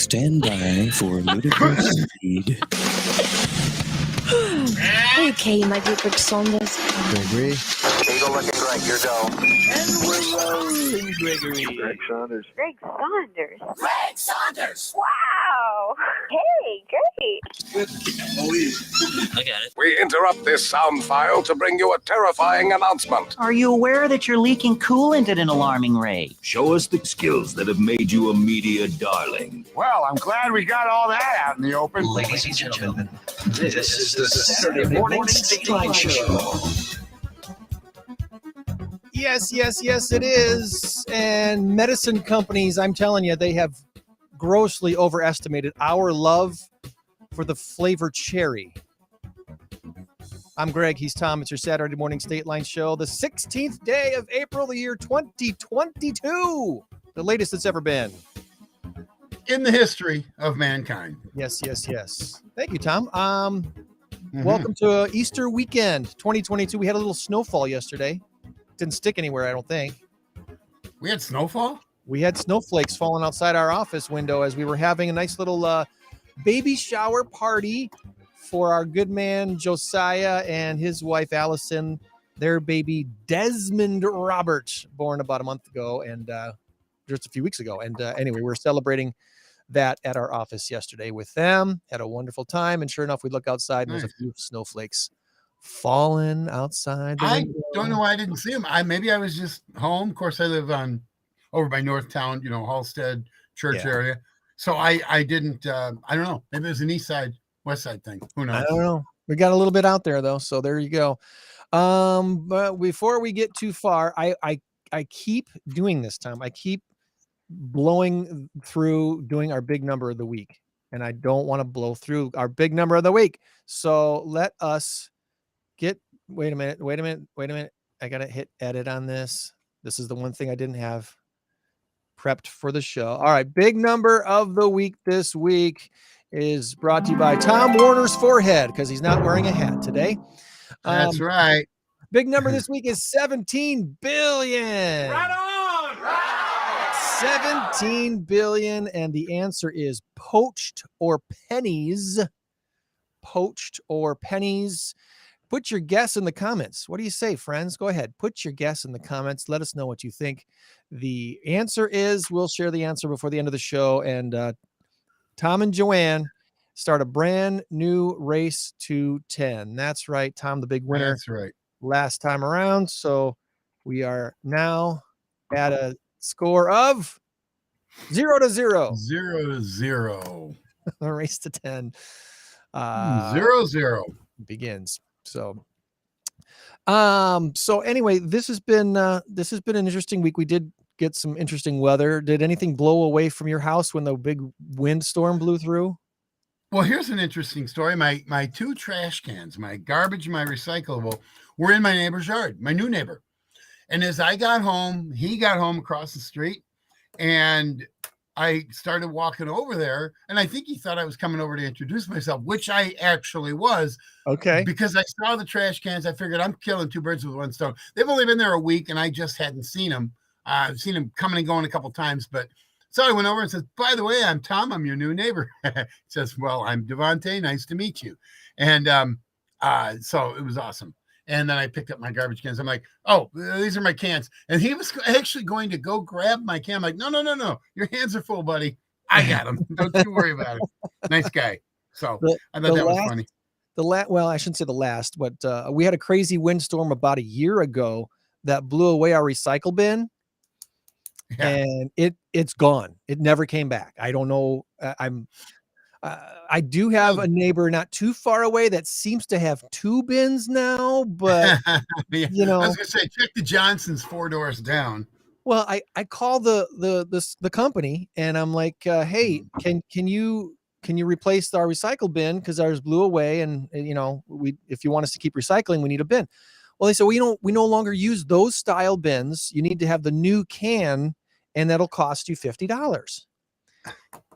Stand by for ludicrous speed. Okay, my dear Greg Saunders. Gregory. Eagle looking Greg, your go. And we're rolling, Gregory. Greg Saunders. Greg Saunders. Greg Saunders. Wow. Hey, great. I got it. We interrupt this sound file to bring you a terrifying announcement. Are you aware that you're leaking coolant at an alarming rate? Show us the skills that have made you a media darling. Well, I'm glad we got all that out in the open. Ladies and gentlemen, this is the Saturday Morning Stateline Show. Yes, it is. And medicine companies, I'm telling you, they have grossly overestimated our love for the flavor cherry. I'm Greg. He's Tom. It's your Saturday Morning Stateline Show. The 16th day of April, the year 2022. The latest it's ever been. In the history of mankind. Yes. Thank you, Tom. Welcome to Easter weekend 2022. We had a little snowfall yesterday. Didn't stick anywhere, I don't think. We had snowfall? We had snowflakes falling outside our office window as we were having a nice little baby shower party for our good man Josiah and his wife Allison, their baby Desmond Robert, born about a month ago and just a few weeks ago. And anyway, we're celebrating that at our office yesterday with them. Had a wonderful time, and sure enough, we look outside and there's a few snowflakes falling outside. I don't know why I didn't see them. Maybe I was just home. Of course, I live over by Northtown, Halstead Church area. So I didn't. I don't know. Maybe it was an East Side, West Side thing. Who knows? I don't know. We got a little bit out there though, so there you go. But before we get too far, I keep doing this, Tom. I keep blowing through doing our big number of the week, and I don't want to blow through our big number of the week. So let us wait a minute. I gotta hit edit on this. This is the one thing I didn't have prepped for the show. All right, big number of the week this week is brought to you by Tom Warner's forehead, because he's not wearing a hat today. That's right. Big number this week is 17 billion. Right on. Right. 17 billion, and the answer is poached or pennies. Poached or pennies. Put your guess in the comments. What do you say, friends? Go ahead. Put your guess in the comments. Let us know what you think the answer is. We'll share the answer before the end of the show. And Tom and Joann start a brand new race to 10. That's right. Tom, the big winner. That's right. Last time around. So we are now at a score of 0-0. 0-0. A race to 10. 0-0 begins. So anyway, this has been an interesting week. We did get some interesting weather. Did anything blow away from your house when the big windstorm blew through? Well, here's an interesting story. My two trash cans, my garbage and my recyclable, were in my neighbor's yard, my new neighbor. And as I got home, he got home across the street, and I started walking over there, and I think he thought I was coming over to introduce myself, which I actually was. Okay. Because I saw the trash cans. I figured I'm killing two birds with one stone. They've only been there a week, and I just hadn't seen them. I've seen them coming and going a couple times, but so I went over and said, by the way, I'm Tom. I'm your new neighbor. He says, well, I'm Devontae. Nice to meet you. And so it was awesome. And then I picked up my garbage cans. I'm like, oh, these are my cans. And he was actually going to go grab my can. I'm like, no. Your hands are full, buddy. I got them. Don't you worry about it. Nice guy. So I thought that was funny. Well, I shouldn't say the last, but we had a crazy windstorm about a year ago that blew away our recycle bin. Yeah. And it's gone. It never came back. I don't know. I do have a neighbor not too far away that seems to have two bins now, but yeah. I was gonna say, check the Johnsons 4 doors down. Well, I call the company and I'm like, hey, can you replace our recycle bin because ours blew away, and if you want us to keep recycling, we need a bin. Well, they said, we no longer use those style bins. You need to have the new can, and that'll cost you $50.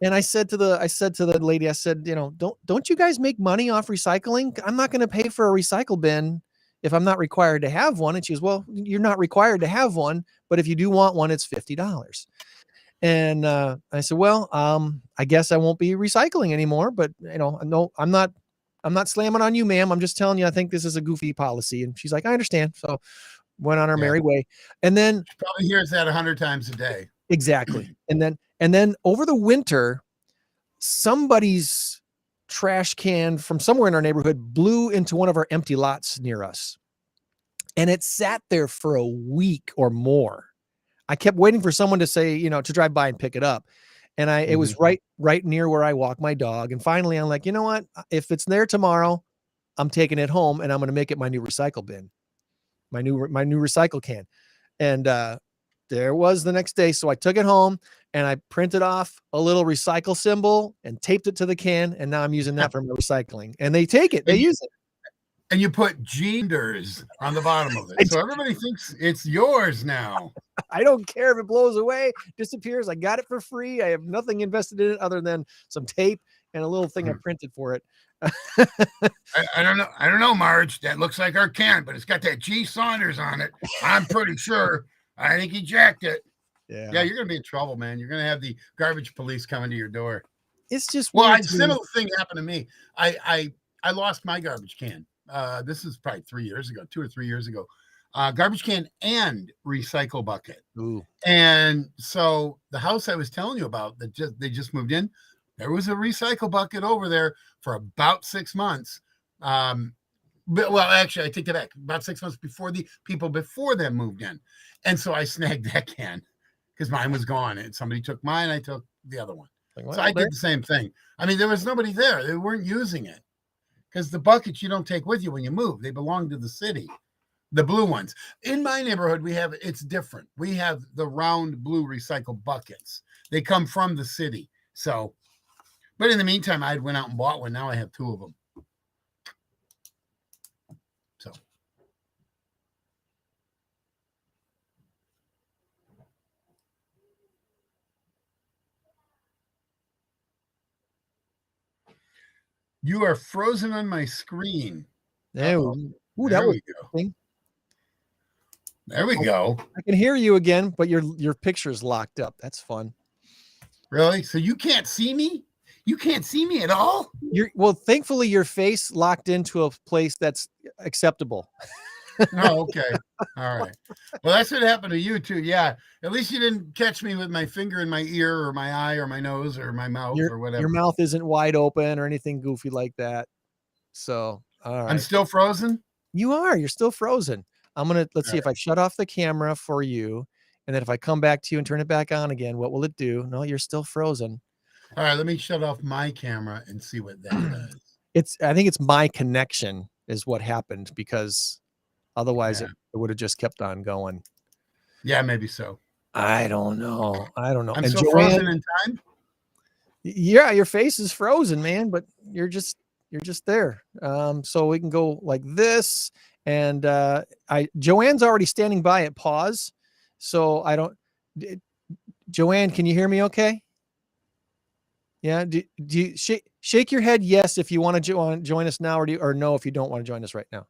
And I said to the lady, I said, don't you guys make money off recycling? I'm not going to pay for a recycle bin if I'm not required to have one. And she goes, well, you're not required to have one, but if you do want one, it's $50. And I said, well, I guess I won't be recycling anymore, but no, I'm not slamming on you, ma'am. I'm just telling you, I think this is a goofy policy. And she's like, I understand. So went on our merry way. And then She probably hears that 100 times a day. exactly. And then over the winter, somebody's trash can from somewhere in our neighborhood blew into one of our empty lots near us. And it sat there for a week or more. I kept waiting for someone to say, to drive by and pick it up. And it was right near where I walk my dog. And finally I'm like, you know what? If it's there tomorrow, I'm taking it home and I'm going to make it my new recycle bin, my new recycle can. And there was the next day. So I took it home and I printed off a little recycle symbol and taped it to the can. And now I'm using that for my recycling. And they take it, they use it. And you put genders on the bottom of it. So everybody thinks it's yours now. I don't care if it blows away, disappears. I got it for free. I have nothing invested in it other than some tape and a little thing I printed for it. I don't know, Marge. That looks like our can, but it's got that G Saunders on it. I'm pretty sure. I think he jacked it. Yeah, you're gonna be in trouble, man. You're gonna have the garbage police coming to your door. It's just similar thing happened to me. I lost my garbage can. This is probably 2 or 3 years ago. Garbage can and recycle bucket. Ooh. And so the house I was telling you about that they just moved in, there was a recycle bucket over there for about 6 months. Actually, I take that back. About 6 months before the people before them moved in. And so I snagged that can because mine was gone. And somebody took mine. I took the other one. So I did the same thing. I mean, there was nobody there. They weren't using it because the buckets you don't take with you when you move. They belong to the city. The blue ones. In my neighborhood, it's different. We have the round blue recycle buckets. They come from the city. So, but in the meantime, I went out and bought one. Now I have 2 of them. So. You are frozen on my screen. There we go. There we go. I can hear you again, but your picture's locked up. That's fun. Really? So you can't see me? You can't see me at all? Thankfully your face locked into a place that's acceptable. Oh, okay. All right. Well, that's what happened to you too. Yeah. At least you didn't catch me with my finger in my ear or my eye or my nose or my mouth or whatever. Your mouth isn't wide open or anything goofy like that. So, all right. I'm still frozen? You are. You're still frozen. Let's see if I shut off the camera for you. And then if I come back to you and turn it back on again, what will it do? No, you're still frozen. All right. Let me shut off my camera and see what that does. I think it's my connection is what happened because otherwise it would have just kept on going. Yeah, maybe so. I don't know. I'm still frozen in time? Yeah, your face is frozen, man, but you're just there. So we can go like this. And Joann's already standing by at PAWS. So Joann, can you hear me okay? Yeah. Do you shake your head yes if you want to join us now, or no if you don't want to join us right now?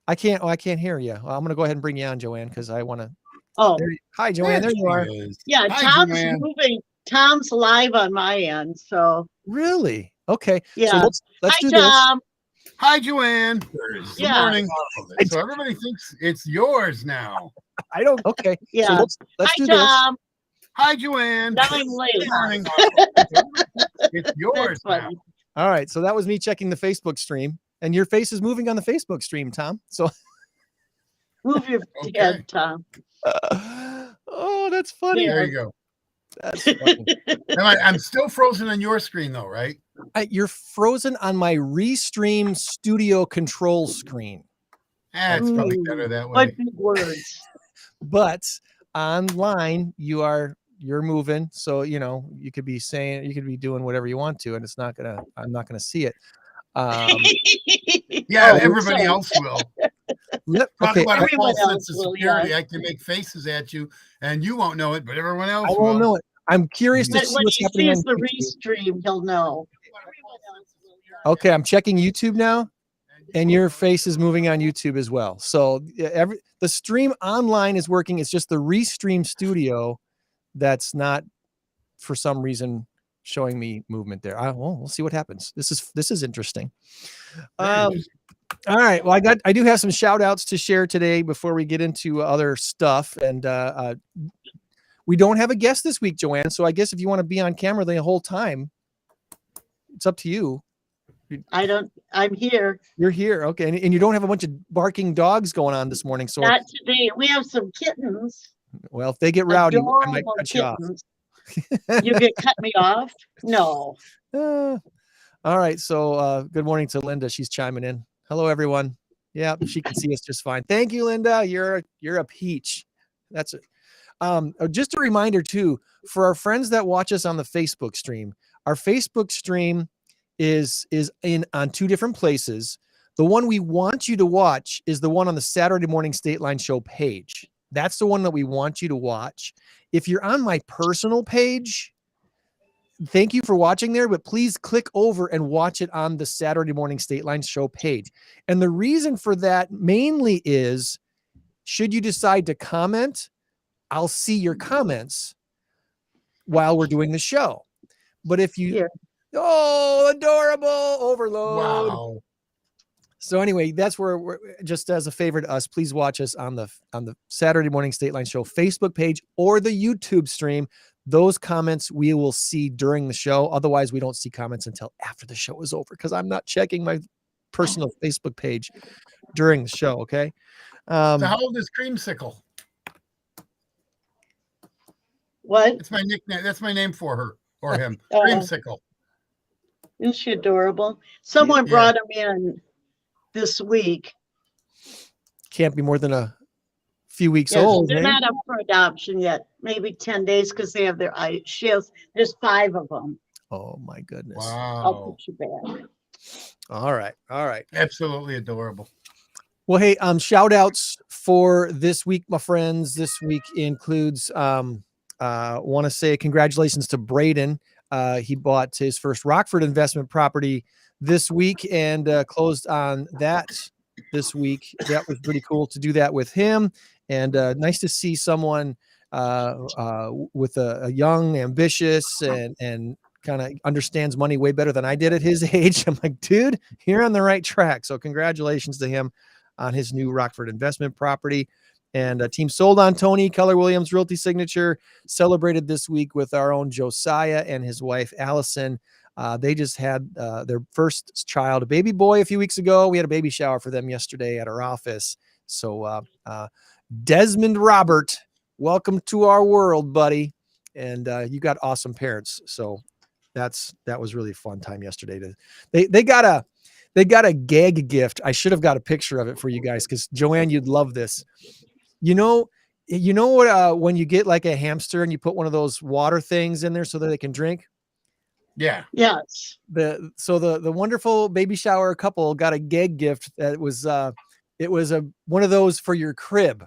I can't hear you. Well, I'm going to go ahead and bring you on, Joann, because I want to. Oh, hi, Joann. There you are. Yeah, hi, Tom's Joann. moving. Tom's live on my end. So really? Okay. Yeah. So let's hi, do Tom. this. Hi, Joann. Good Yeah. morning. So everybody thinks it's yours now. I don't. Okay. Yeah. So let's hi, do Tom. Hi, Joann. Now I'm late. Good morning. It's yours That's now. funny. All right. So that was me checking the Facebook stream, and your face is moving on the Facebook stream, Tom. So. Move your head, Tom. Oh, that's funny. There you go. That's funny. I'm still frozen on your screen, though, right? You're frozen on my Restream Studio control screen. That's probably better that way. What big words. But online, you're moving. So, you could be doing whatever you want to, and I'm not gonna see it. Yeah, everybody else will. Okay. Everyone else will, security. yeah. I can make faces at you, and you won't know it, but everyone else I won't know it. I'm curious to But see when what's he happening sees on the YouTube. restream, he'll know. Okay, I'm checking YouTube now, and your face is moving on YouTube as well. So the stream online is working. It's just the Restream Studio that's not for some reason showing me movement there. We'll see what happens. This is interesting. All right. Well, I do have some shout outs to share today before we get into other stuff. And we don't have a guest this week, Joann. So I guess if you want to be on camera the whole time, it's up to you. I'm here. You're here. Okay. And you don't have a bunch of barking dogs going on this morning. So Not today. We have some kittens. Well, if they get rowdy, I might Adorable cut you off. kittens. You get cut me off? No. All right. So good morning to Linda. She's chiming in. Hello, everyone. Yeah, she can see us just fine. Thank you, Linda. You're a peach. That's it. Just a reminder too, for our friends that watch us on the Facebook stream, our Facebook stream is on two different places. The one we want you to watch is the one on the Saturday Morning Stateline Show page. That's the one that we want you to watch. If you're on my personal page, thank you for watching there, but please click over and watch it on the Saturday Morning Stateline Show page. And the reason for that mainly is, should you decide to comment, I'll see your comments while we're doing the show. But if you, adorable overload. Wow. So anyway, that's where we're, just as a favor to us, please watch us on the Saturday Morning Stateline Show Facebook page or the YouTube stream. Those comments we will see during the show. Otherwise, we don't see comments until after the show is over because I'm not checking my personal Facebook page during the show. Okay. So how old is Creamsicle? What? That's my nickname. That's my name for her or him. Oh. Creamsicle. Isn't she adorable? Someone Yeah. brought him in this week. Can't be more than a few weeks Yes, old. they're eh? not up for adoption yet. Maybe 10 days because they have their eye shields. There's 5 of them. Oh my goodness. I'll Wow. put you back. All right. All right. Absolutely adorable. Well, hey, shout outs for this week, my friends. This week includes, want to say congratulations to Braden. He bought his first Rockford investment property this week and closed on that this week. That was pretty cool to do that with him. And nice to see someone with a young, ambitious, and kind of understands money way better than I did at his age. I'm like, dude, you're on the right track. So congratulations to him on his new Rockford investment property. And team sold on Tony Keller Williams Realty Signature, celebrated this week with our own Josiah and his wife, Allison. They just had their first child, a baby boy, a few weeks ago. We had a baby shower for them yesterday at our office. So Desmond Robert, welcome to our world, buddy. And you got awesome parents. So that was really a fun time yesterday. They got a gag gift. I should have got a picture of it for you guys because Joann, you'd love this. You know what? When you get like a hamster and you put one of those water things in there so that they can drink. Yeah. Yes. The wonderful baby shower couple got a gag gift that was one of those for your crib.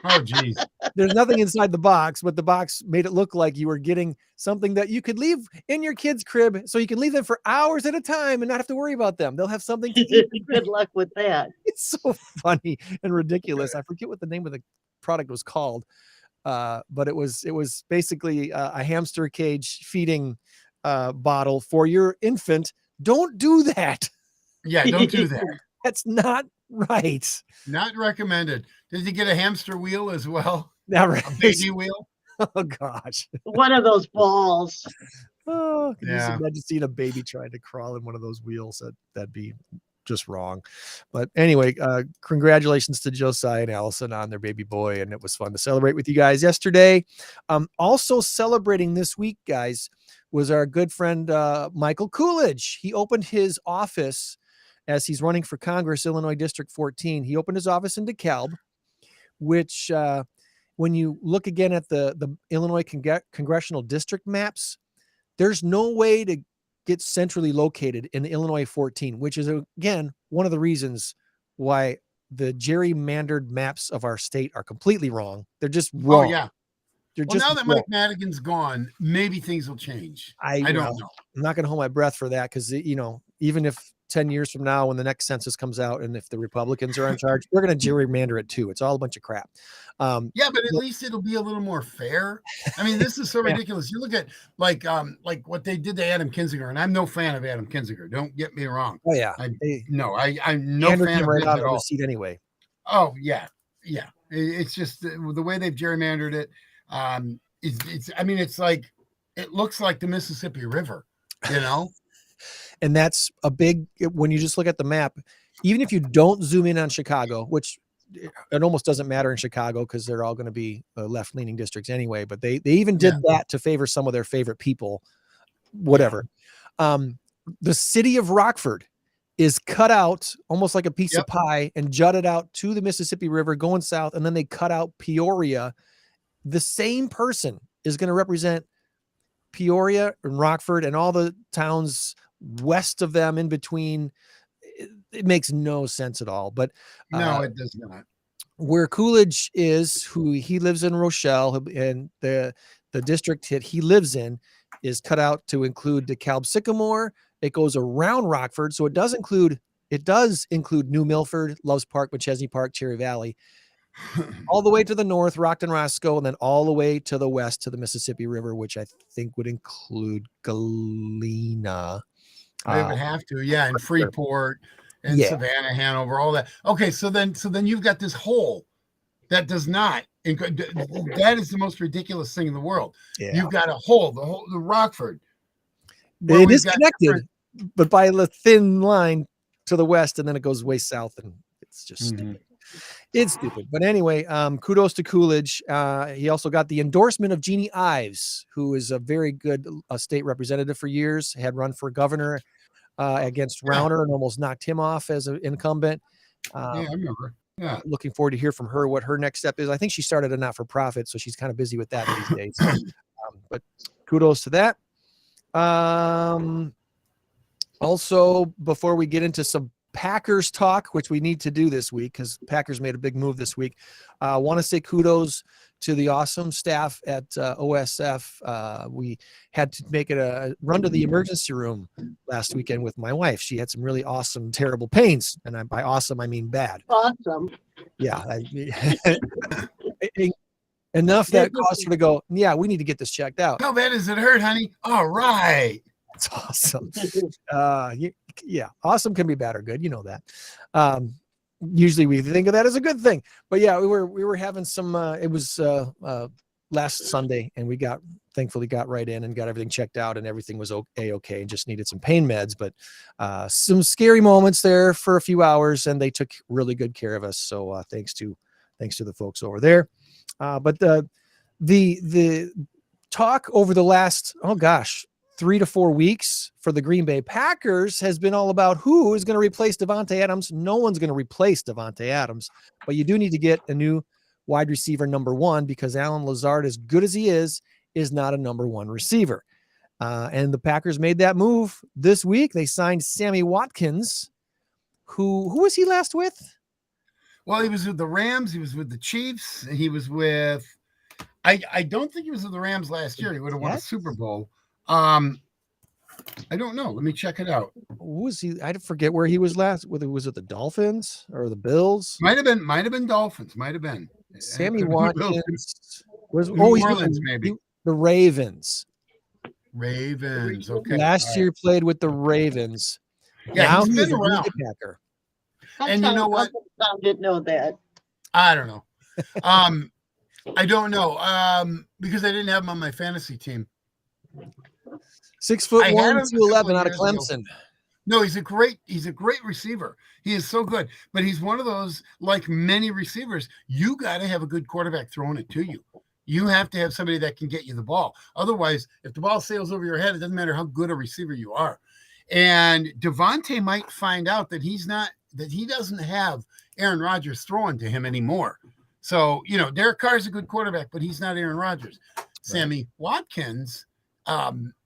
Oh, geez. There's nothing inside the box, but the box made it look like you were getting something that you could leave in your kid's crib so you can leave them for hours at a time and not have to worry about them. They'll have something to eat. Good luck with that. It's so funny and ridiculous. I forget what the name of the product was called, but it was basically a hamster cage feeding bottle for your infant. Don't do that. Yeah, don't do that. That's not right. Not recommended. Did you get a hamster wheel as well? Not right. A baby wheel? Oh gosh. One of those balls. Oh, can you Yeah. just imagine seeing a baby trying to crawl in one of those wheels? That'd be just wrong. But anyway, congratulations to Josiah and Allison on their baby boy, and it was fun to celebrate with you guys yesterday. Also celebrating this week, guys, was our good friend Michael Coolidge. He opened his office as he's running for Congress, Illinois District 14. He opened his office in DeKalb, which when you look again at the Illinois congressional district maps, there's no way to get centrally located in Illinois 14, which is, again, one of the reasons why the gerrymandered maps of our state are completely wrong. They're just wrong. Oh, yeah. They're Well, just now that wrong. Mike Madigan's gone, maybe things will change. I don't know. I'm not going to hold my breath for that because, even if 10 years from now, when the next census comes out and if the Republicans are in charge, they're going to gerrymander it too. It's all a bunch of crap. Yeah, but at least it'll be a little more fair. I mean, this is so ridiculous. You look at like what they did to Adam Kinzinger, and I'm no fan of Adam Kinzinger. Don't get me wrong. Oh yeah, I'm no fan of right his out at of all. the seat anyway. Oh yeah. It's just the way they've gerrymandered it. It's I mean, it's like it looks like the Mississippi River, you know. And that's a big, when you just look at the map, even if you don't zoom in on Chicago, which it almost doesn't matter in Chicago because they're all going to be left-leaning districts anyway, but they even did that to favor some of their favorite people, whatever. The city of Rockford is cut out almost like a piece of pie and jutted out to the Mississippi River going south, and then they cut out Peoria. The same person is going to represent Peoria and Rockford and all the towns west of them in between. It makes no sense at all, but no, it does not. Where Coolidge is, who he lives in Rochelle, and the district that he lives in is cut out to include DeKalb Sycamore. It goes around Rockford, so it does include New Milford, Loves Park, McChesney Park, Cherry Valley, all the way to the north, Rockton, Roscoe, and then all the way to the west to the Mississippi River, which I think would include Galena. They would have to, and Freeport and Savannah, Hanover, all that. Okay, so then you've got this hole that does not. That is the most ridiculous thing in the world. Yeah. You've got a hole, the Rockford. It is connected, but by a thin line to the west, and then it goes way south, and it's just stupid. It's stupid. But anyway, kudos to Coolidge. He also got the endorsement of Jeannie Ives, who is a very good state representative for years, had run for governor against Rauner and almost knocked him off as an incumbent. I remember. Yeah. Looking forward to hear from her what her next step is. I think she started a not-for-profit, so she's kind of busy with that these days. But kudos to that. Also, before we get into some Packers talk, which we need to do this week because Packers made a big move this week, I want to say kudos to the awesome staff at OSF. We had to make it a run to the emergency room last weekend with my wife. She had some really awesome, terrible pains. And by awesome, I mean bad. Awesome. Yeah. Enough that caused her to go, yeah, we need to get this checked out. How bad does it hurt, honey? All right. That's awesome. Yeah. Awesome can be bad or good. You know that. Usually we think of that as a good thing, but yeah, we were having some, it was last Sunday, and we thankfully got right in and got everything checked out, and everything was okay and just needed some pain meds, but some scary moments there for a few hours, and they took really good care of us. So thanks to the folks over there. But the talk over the last, 3 to 4 weeks for the Green Bay Packers has been all about who is going to replace Davante Adams. No one's going to replace Davante Adams, but you do need to get a new wide receiver number one, because Allen Lazard, as good as he is not a number one receiver. And the Packers made that move this week. They signed Sammy Watkins, who was he last with? Well, he was with the Rams. He was with the Chiefs. He was with, I don't think he was with the Rams last year. He would have won a Super Bowl. I don't know. Let me check it out. Was he? I forget where he was last. Whether it was at the Dolphins or the Bills. Might have been Dolphins. Might have been. Sammy Watkins was New Orleans, maybe the Ravens. Ravens. Okay. Last year played with the Ravens. Yeah, now he's been a around. Packer. And you know what? I didn't know that. I don't know. I don't know. Because I didn't have him on my fantasy team. 6'1", 211 out of Clemson. No, he's a great receiver. He is so good, but he's one of those, like many receivers, you got to have a good quarterback throwing it to you. You have to have somebody that can get you the ball. Otherwise, if the ball sails over your head, it doesn't matter how good a receiver you are. And Davante might find out that he doesn't have Aaron Rodgers throwing to him anymore. So, Derek Carr's a good quarterback, but he's not Aaron Rodgers. Right. Sammy Watkins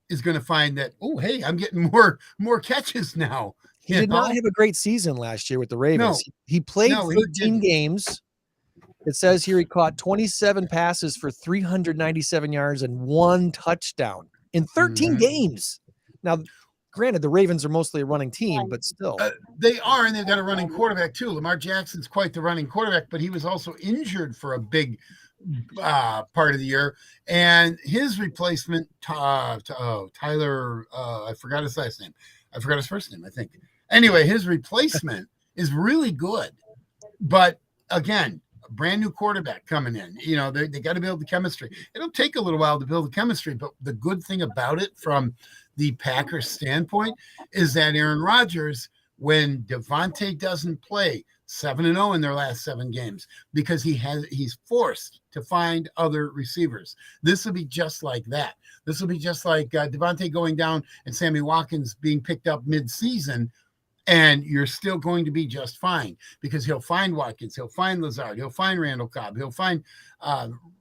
is going to find that, oh, hey, I'm getting more catches now. He did not have a great season last year with the Ravens. No. He played 13 games. It says here he caught 27 passes for 397 yards and 1 touchdown in 13 games. Now, Granted, the Ravens are mostly a running team, but still. They are, and they've got a running quarterback too. Lamar Jackson's quite the running quarterback, but he was also injured for a big part of the year. And his replacement, Tyler, I forgot his last name. I forgot his first name, I think. Anyway, his replacement is really good. But again, a brand new quarterback coming in. You know, they got to build the chemistry. It'll take a little while to build the chemistry, but the good thing about it from the Packers standpoint is that Aaron Rodgers, when Devontae doesn't play, 7-0 in their last 7 games because he's forced to find other receivers. This will be just like that. This will be just like Devontae going down and Sammy Watkins being picked up mid-season, and you're still going to be just fine because he'll find Watkins, he'll find Lazard, he'll find Randall Cobb, he'll find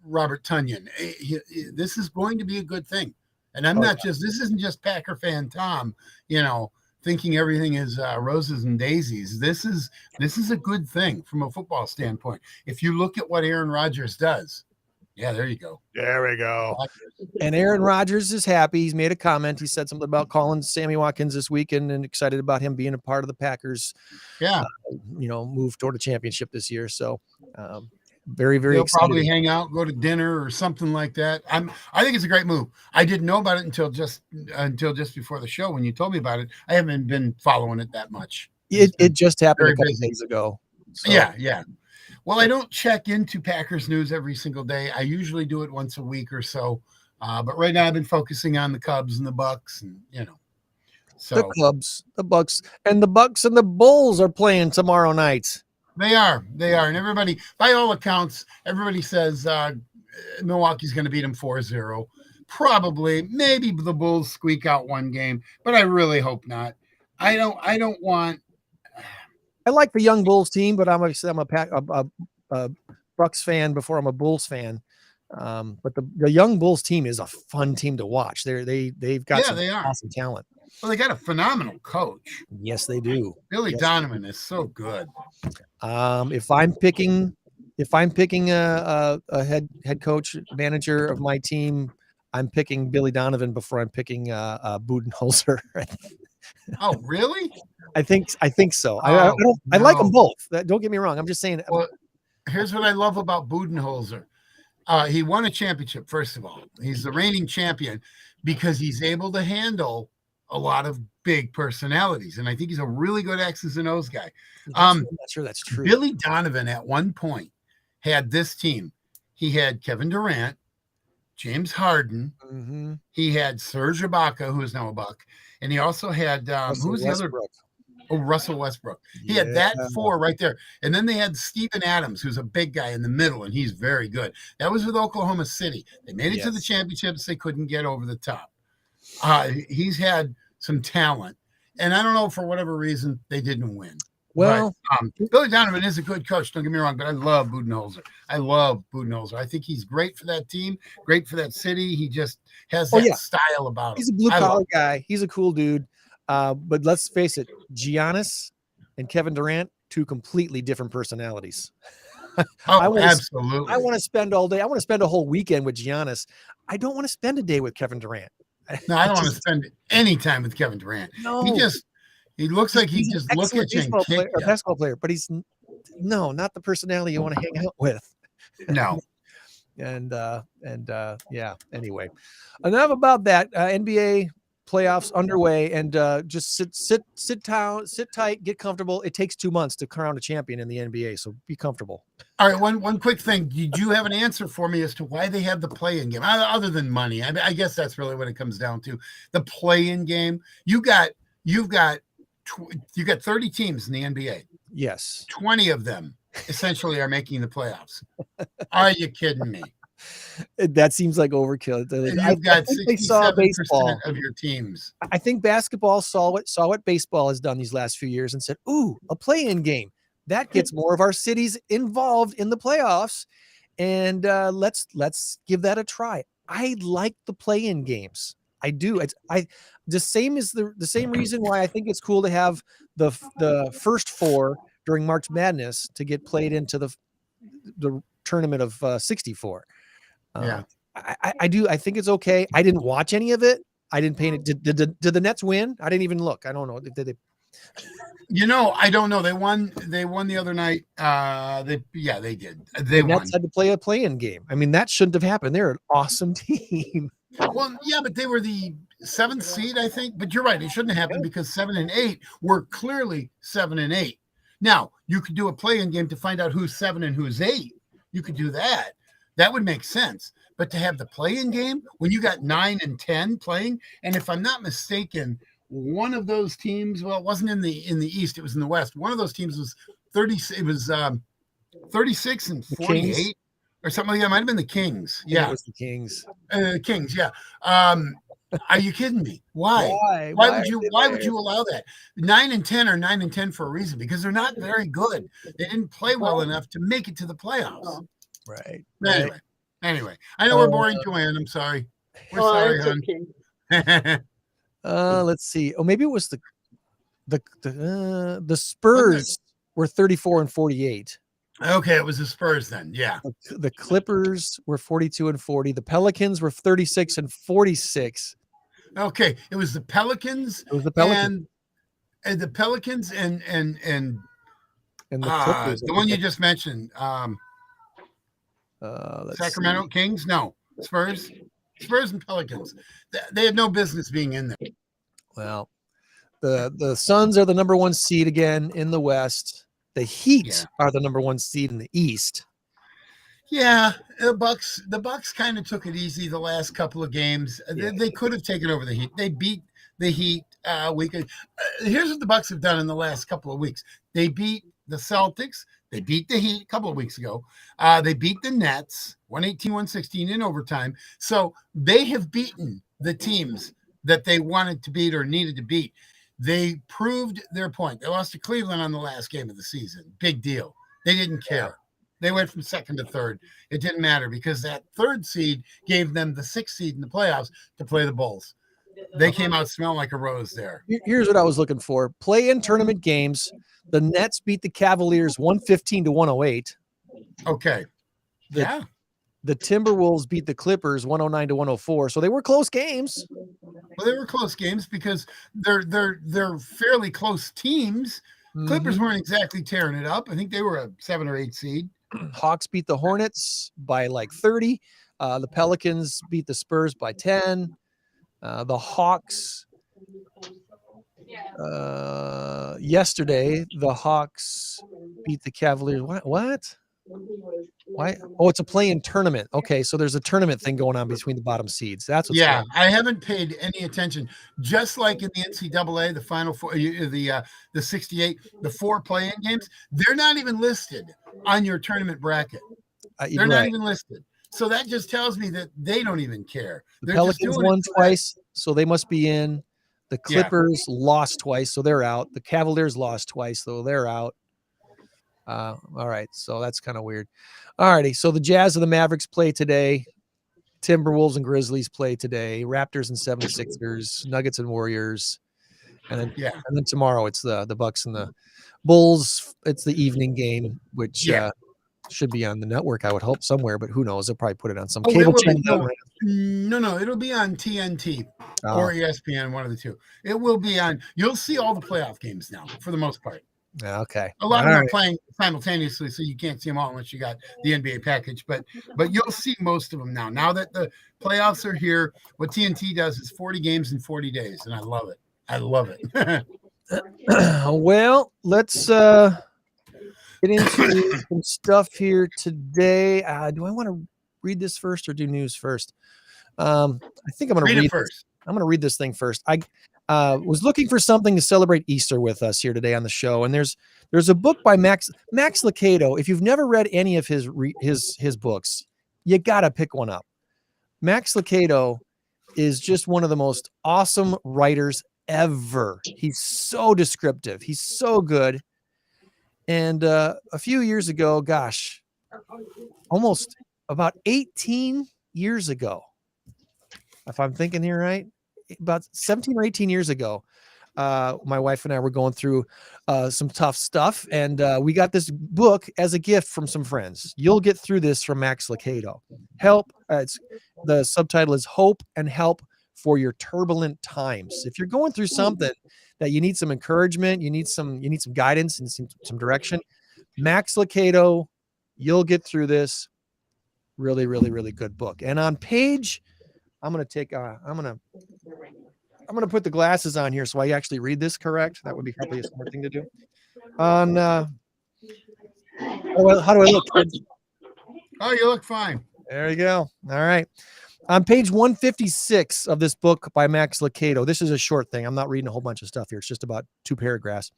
Robert Tonyan. This is going to be a good thing. And this isn't just Packer fan Tom, you know, thinking everything is roses and daisies. This is a good thing from a football standpoint. If you look at what Aaron Rodgers does, yeah, there you go. There we go. And Aaron Rodgers is happy. He's made a comment. He said something about calling Sammy Watkins this weekend and excited about him being a part of the Packers. Yeah, move toward a championship this year. So very, very They'll excited. probably hang out, go to dinner or something like that. I think it's a great move. I didn't know about it until just before the show when you told me about it. I haven't been following it that much. It just happened a couple busy days ago. So. Yeah. Well, I don't check into Packers news every single day. I usually do it once a week or so. But right now I've been focusing on the Cubs and the Bucks, and so the Cubs, the Bucks, and the Bulls are playing tomorrow night. They are, and everybody, by all accounts, everybody says Milwaukee's going to beat them 4-0. Probably, maybe the Bulls squeak out one game, but I really hope not. I don't want. I like the young Bulls team, but I'm a Bucks fan before I'm a Bulls fan. But the young Bulls team is a fun team to watch. They've got some awesome talent. Well, they got a phenomenal coach. Yes, they do. Billy Donovan is so good. If I'm picking a head coach manager of my team, I'm picking Billy Donovan before I'm picking Budenholzer. Oh, really? I think so. I like them both. Don't get me wrong. I'm just saying. Well, here's what I love about Budenholzer. He won a championship. First of all, he's the reigning champion because he's able to handle a lot of big personalities, and I think he's a really good X's and O's guy. I'm not sure that's true. Billy Donovan at one point had this team. He had Kevin Durant, James Harden. Mm-hmm. He had Serge Ibaka, who is now a Buck, and he also had who was the other? Oh, Russell Westbrook. He had that 4 right there. And then they had Steven Adams, who's a big guy in the middle, and he's very good. That was with Oklahoma City. They made it to the championships. They couldn't get over the top. He's had some talent. And I don't know, for whatever reason, they didn't win. Well, but, Billy Donovan is a good coach. Don't get me wrong, but I love Budenholzer. I think he's great for that team, great for that city. He just has that style about him. He's a blue-collar guy. He's a cool dude. But let's face it, Giannis and Kevin Durant, 2 completely different personalities. Absolutely. I want to spend all day. I want to spend a whole weekend with Giannis. I don't want to spend a day with Kevin Durant. No, I don't want to spend any time with Kevin Durant. No. He looks like he just looks at you and kick you. Basketball player, but he's not the personality you want to hang out with. No. And anyway, enough about that. NBA playoffs underway, and just sit tight, get comfortable. It takes 2 months to crown a champion in the NBA, so be comfortable. All right, one quick thing. Did you have an answer for me as to why they have the play-in game other than money? I guess that's really what it comes down to. The play-in game. You've got 30 teams in the NBA. Yes. 20 of them essentially are making the playoffs. Are you kidding me? That seems like overkill. You've got 67% of your teams. I think basketball saw what baseball has done these last few years and said, "Ooh, a play-in game that gets more of our cities involved in the playoffs, and let's give that a try." I like the play-in games. I do. The same reason why I think it's cool to have the first 4 during March Madness to get played into the tournament of 64. I do. I think it's okay. I didn't watch any of it. I didn't pay it. Did the Nets win? I didn't even look. I don't know. Did they? I don't know. They won the other night. They did. They The won. Nets had to play a play-in game. I mean, that shouldn't have happened. They're an awesome team. Well, yeah, but they were the 7th seed, I think. But you're right. It shouldn't have happened because 7 and 8 were clearly 7 and 8. Now, you could do a play-in game to find out who's 7 and who's 8. You could do that. That would make sense. But to have the play-in game when you got 9 and 10 playing, and if I'm not mistaken, one of those teams, well, it wasn't in the East, it was in the West. One of those teams was 36 and 48 or something like that. It might have been the Kings. Yeah, it was the Kings. Kings. Yeah. Are you kidding me? Why would you allow that? 9 and 10 are 9 and 10 for a reason, because they're not very good. They didn't play well enough to make it to the playoffs. Right. Anyway, I know we're boring, Joann. I'm sorry. We're sorry, hon. Okay. Let's see. Oh, maybe it was the Spurs were 34 and 48. Okay, it was the Spurs then. Yeah. The Clippers were 42 and 40. The Pelicans were 36 and 46. Okay, it was the Pelicans. It was the Pelicans and the Pelicans and the Clippers. The one you just mentioned. Sacramento Kings? No, Spurs and Pelicans. They had no business being in there. Well, the Suns are the number 1 seed again in the West. The Heat are the number 1 seed in the East. Yeah, the Bucks kind of took it easy the last couple of games. Yeah. They could have taken over the Heat. They beat the Heat weekend. Here's what the Bucks have done in the last couple of weeks. They beat the Celtics. They beat the Heat a couple of weeks ago. They beat the Nets, 118-116 in overtime. So they have beaten the teams that they wanted to beat or needed to beat. They proved their point. They lost to Cleveland on the last game of the season. Big deal. They didn't care. They went from 2nd to 3rd. It didn't matter because that 3rd seed gave them the 6th seed in the playoffs to play the Bulls. They came out smelling like a rose there. Here's what I was looking for. Play-in tournament games. The Nets beat the Cavaliers 115 to 108. Okay. The Timberwolves beat the Clippers 109 to 104. So they were close games. Well, they were close games because they're fairly close teams. Mm-hmm. Clippers weren't exactly tearing it up. I think they were a 7 or 8 seed. Hawks beat the Hornets by like 30. The Pelicans beat the Spurs by 10. The Hawks yesterday, the Hawks beat the Cavaliers. What? Why? Oh, it's a play-in tournament. Okay, so there's a tournament thing going on between the bottom seeds. That's what's going on. I haven't paid any attention. Just like in the NCAA, the Final Four, the 68, the 4 play-in games, they're not even listed on your tournament bracket. They're not even listed. So that just tells me that they don't even care. The Pelicans won twice, so they must be in. The Clippers lost twice, so they're out. The Cavaliers lost twice, so they're out. All right, so that's kind of weird. All righty, so the Jazz and the Mavericks play today. Timberwolves and Grizzlies play today. Raptors and 76ers, Nuggets and Warriors. And then tomorrow it's the Bucks and the Bulls. It's the evening game, which should be on the network, I would hope, somewhere, but who knows? They'll probably put it on some cable channel. No, it'll be on TNT or ESPN, one of the two. It will be on. You'll see all the playoff games now, for the most part. Okay. A lot of them are playing simultaneously, so you can't see them all unless you got the NBA package. But you'll see most of them now. Now that the playoffs are here, what TNT does is 40 games in 40 days, and I love it. I love it. Well, let's get into some stuff here today. Do I want to read this first or do news first? I think I'm going to read it first. I'm going to read this thing first. I was looking for something to celebrate Easter with us here today on the show, and there's a book by Max Lucado. If you've never read any of his books, you gotta pick one up. Max Lucado is just one of the most awesome writers ever. He's so descriptive. He's so good. And a few years ago, almost about 18 years ago, if I'm thinking here right, about 17 or 18 years ago, my wife and I were going through some tough stuff, and we got this book as a gift from some friends. You'll get through this from Max Lucado. The subtitle is Hope and Help for your turbulent times. If you're going through something that you need some encouragement, you need some guidance and some direction, Max Lucado, you'll get through this. Really, really, really good book. And on page, I'm going to put the glasses on here so I actually read this correct. That would be probably a smart thing to do. On how do I look, kids? Oh, you look fine. There you go. All right. On page 156 of this book by Max Lucado, this is a short thing. I'm not reading a whole bunch of stuff here. It's just about 2 paragraphs.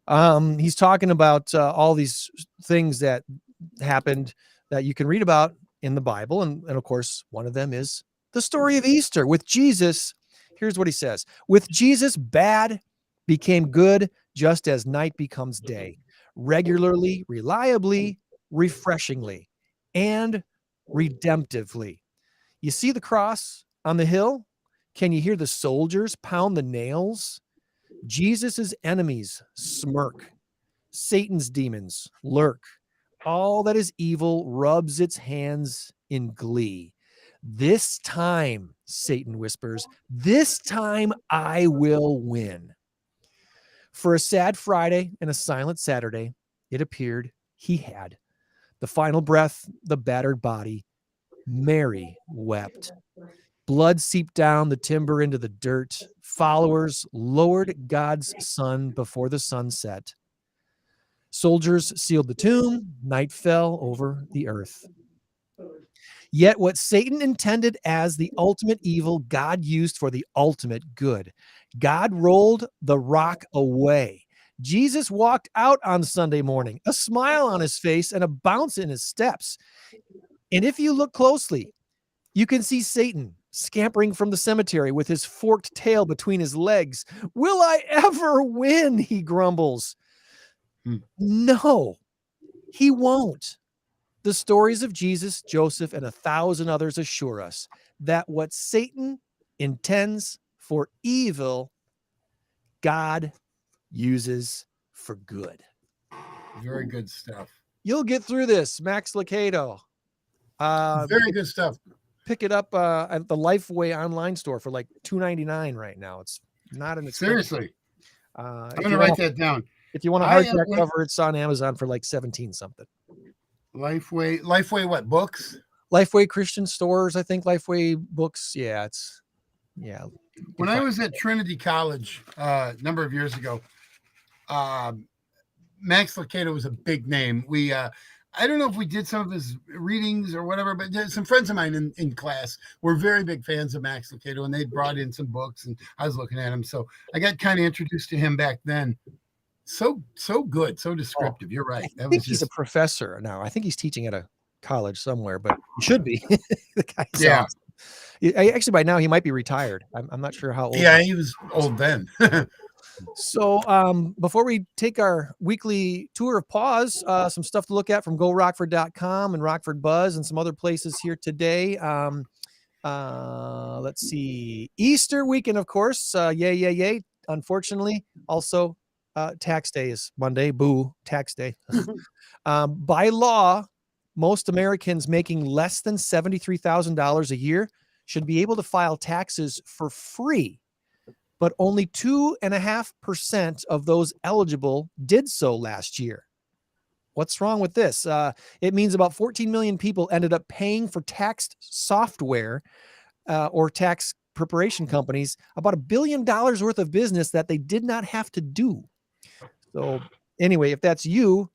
He's talking about all these things that happened that you can read about in the Bible. And of course, one of them is the story of Easter with Jesus. Here's what he says. With Jesus, bad became good just as night becomes day, regularly, reliably, refreshingly, and redemptively. You see the cross on the hill? Can you hear the soldiers pound the nails? Jesus's enemies smirk. Satan's demons lurk. All that is evil rubs its hands in glee. This time, Satan whispers, this time I will win. For a sad Friday and a silent Saturday, it appeared he had. The final breath, the battered body, Mary wept. Blood seeped down the timber into the dirt. Followers lowered God's son before the sun set. Soldiers sealed the tomb. Night fell over the earth. Yet what Satan intended as the ultimate evil, God used for the ultimate good. God rolled the rock away. Jesus walked out on Sunday morning, a smile on his face and a bounce in his steps. And if you look closely, you can see Satan scampering from the cemetery with his forked tail between his legs. Will I ever win? He grumbles. No, he won't. The stories of Jesus, Joseph, and 1,000 others assure us that what Satan intends for evil, God uses for good. Very good stuff. You'll get through this, Max Lucado. Very good stuff. Pick it up at the Lifeway online store for like $2.99 right now. It's not an expensive. Seriously. I'm going to write that down. If you want a hardback cover, it's on Amazon for like 17 something. Lifeway, what, books? Lifeway Christian stores, I think. Lifeway books. Yeah. When I was at Trinity College a number of years ago, Max Lucado was a big name. I don't know if we did some of his readings or whatever, but some friends of mine in class were very big fans of Max Lucado, and they brought in some books, and I was looking at him. So I got kind of introduced to him back then. So good, so descriptive. You're right. I think he's a professor now. I think he's teaching at a college somewhere, but he should be. The guy's awesome. Actually, by now he might be retired. I'm not sure how old. Yeah, he was old then. So before we take our weekly tour of PAWS, some stuff to look at from GoRockford.com and Rockford Buzz and some other places here today. Let's see. Easter weekend, of course. Yay. Unfortunately, also tax day is Monday. Boo, tax day. By law, most Americans making less than $73,000 a year should be able to file taxes for free. But only 2.5% of those eligible did so last year. What's wrong with this? It means about 14 million people ended up paying for tax software or tax preparation companies, about $1 billion worth of business that they did not have to do. So anyway, if that's you,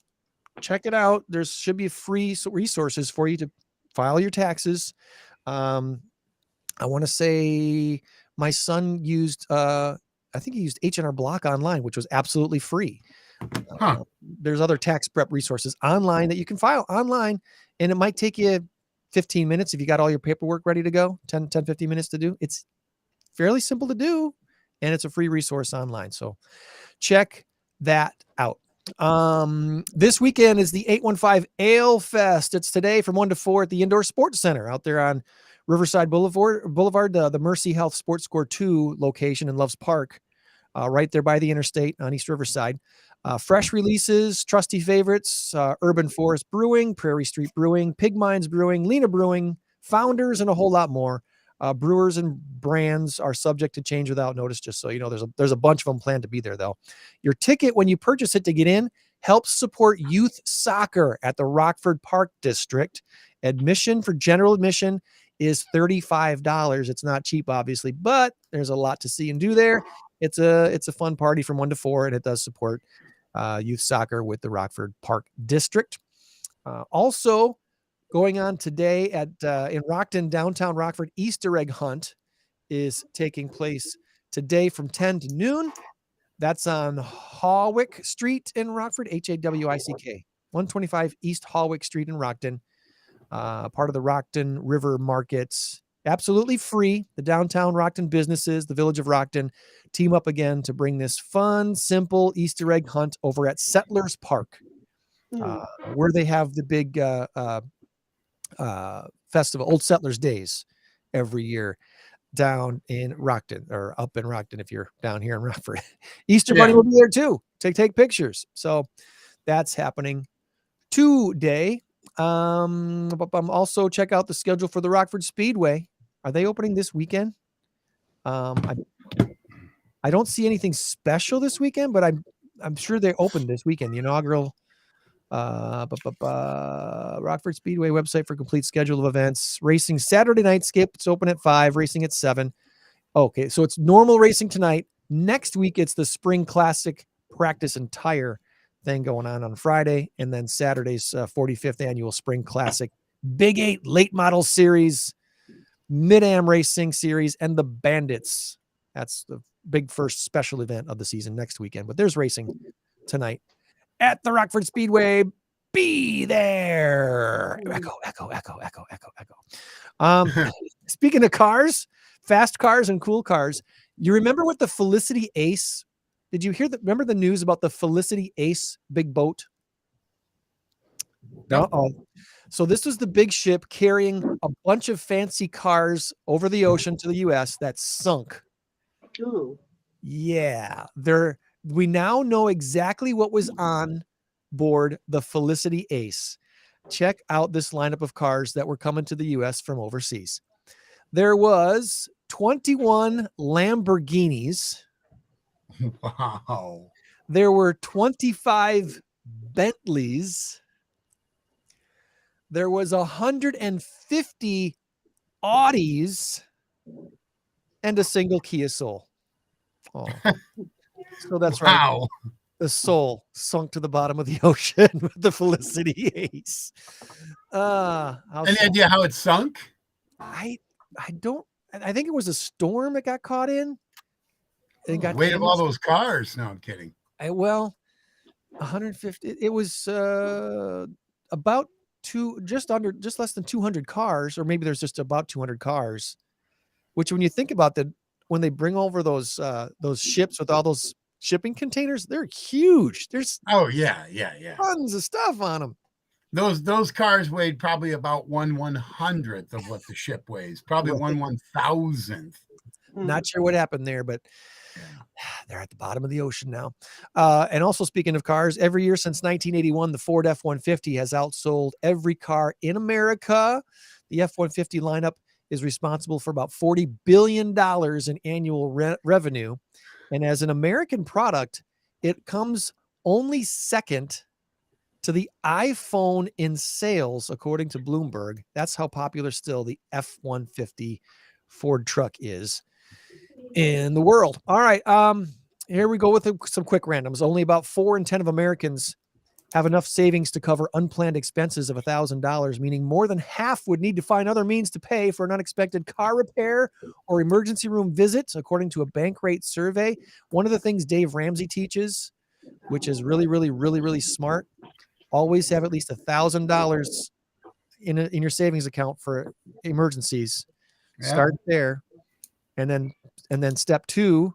check it out. There should be free resources for you to file your taxes. I want to say my son used, I think he used H&R Block Online, which was absolutely free. There's other tax prep resources online that you can file online, and it might take you 15 minutes if you got all your paperwork ready to go, 15 minutes to do. It's fairly simple to do, and it's a free resource online. So check that out. This weekend is the 815 Ale Fest. It's today from 1 to 4 at the Indoor Sports Center out there on Riverside Boulevard, the Mercy Health Sports Score 2 location in Loves Park, right there by the interstate on East Riverside. Fresh releases, trusty favorites, Urban Forest Brewing, Prairie Street Brewing, Pig Mines Brewing, Lena Brewing, Founders, and a whole lot more. Brewers and brands are subject to change without notice. Just so you know, there's a bunch of them planned to be there though. Your ticket when you purchase it to get in helps support youth soccer at the Rockford Park District. Admission for general admission is $35. It's not cheap, obviously, but there's a lot to see and do there. It's a fun party from 1 to 4, and it does support youth soccer with the Rockford Park District. Also going on today at in Rockton, downtown Rockford, Easter egg hunt is taking place today from 10 to noon. That's on Hawick Street in Rockford, Hawick, 125 East Hawick Street in Rockton. Part of the Rockton River Markets. Absolutely free. The downtown Rockton businesses, the village of Rockton, team up again to bring this fun, simple Easter egg hunt over at Settlers Park, where they have the big festival, Old Settlers Days, every year down in Rockton, or up in Rockton if you're down here in Rockford. Easter Bunny will be there too to take pictures. So that's happening today. Also check out the schedule for the Rockford Speedway. Are they opening this weekend? I don't see anything special this weekend, but I'm sure they opened this weekend. The inaugural Rockford Speedway website for complete schedule of events. Racing Saturday night skip. It's open at 5, racing at 7. Okay, so it's normal racing tonight. Next week, it's the Spring Classic practice and tire thing going on Friday, and then Saturday's 45th annual Spring Classic Big 8 late model series, Mid-Am Racing series, and the Bandits. That's the big first special event of the season next weekend, but there's racing tonight at the Rockford Speedway. Be there. Echo. Speaking of cars, fast cars and cool cars, you remember what the Felicity Ace, did you hear remember the news about the Felicity Ace big boat? Uh-oh. So this was the big ship carrying a bunch of fancy cars over the ocean to the U.S. that sunk. Ooh. Yeah. We now know exactly what was on board the Felicity Ace. Check out this lineup of cars that were coming to the U.S. from overseas. There was 21 Lamborghinis. Wow. There were 25 Bentleys. There was 150 Audis and a single Kia Soul. Oh. So that's right. Wow. The Soul sunk to the bottom of the ocean with the Felicity Ace. Any idea how it sunk? I think it was a storm it got caught in. It got Weight of all those cars. No, I'm kidding. 150. It was about just less than 200 cars, or maybe there's just about 200 cars. Which, when you think about when they bring over those ships with all those shipping containers, they're huge. There's yeah. tons of stuff on them. Those cars weighed probably about 1/100th of what the ship weighs. Probably 1/1000th. Not sure what happened there, but they're at the bottom of the ocean now. And also, speaking of cars, every year since 1981, the Ford F-150 has outsold every car in America. The F-150 lineup is responsible for about $40 billion in annual revenue. And as an American product, it comes only second to the iPhone in sales, according to Bloomberg. That's how popular still the F-150 Ford truck is in the world. All right. Here we go with some quick randoms. Only about 4 in 10 of Americans have enough savings to cover unplanned expenses of $1,000, meaning more than half would need to find other means to pay for an unexpected car repair or emergency room visit, according to a Bankrate survey. One of the things Dave Ramsey teaches, which is really, really, really, really smart, always have at least $1,000 in your savings account for emergencies. Yeah. Start there. And then step 2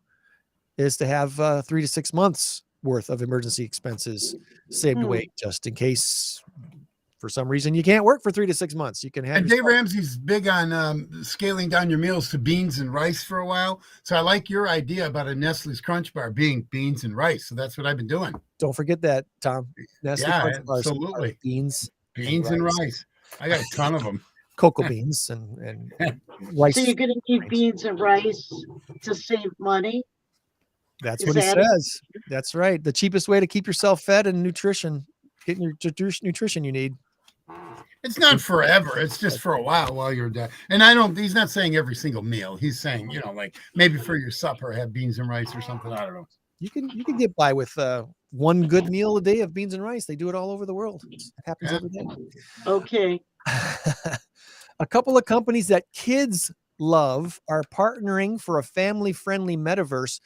is to have 3 to 6 months worth of emergency expenses saved away, just in case for some reason you can't work for 3 to 6 months. You can have. And Dave Ramsey's big on scaling down your meals to beans and rice for a while. So I like your idea about a Nestle's Crunch Bar being beans and rice. So that's what I've been doing. Don't forget that, Tom. Nestle Crunch Bars, absolutely. Beans and rice. I got a ton of them. cocoa beans and rice. So you're going to eat beans and rice to save money? That's Is what he that it? says. That's right. The cheapest way to keep yourself fed and getting your nutrition you need. It's not forever. It's just for a while you're dead. And he's not saying every single meal. He's saying, like maybe for your supper, have beans and rice or something. I don't know. You can get by with one good meal a day of beans and rice. They do it all over the world. It happens every day. Okay. A couple of companies that kids love are partnering for a family-friendly metaverse.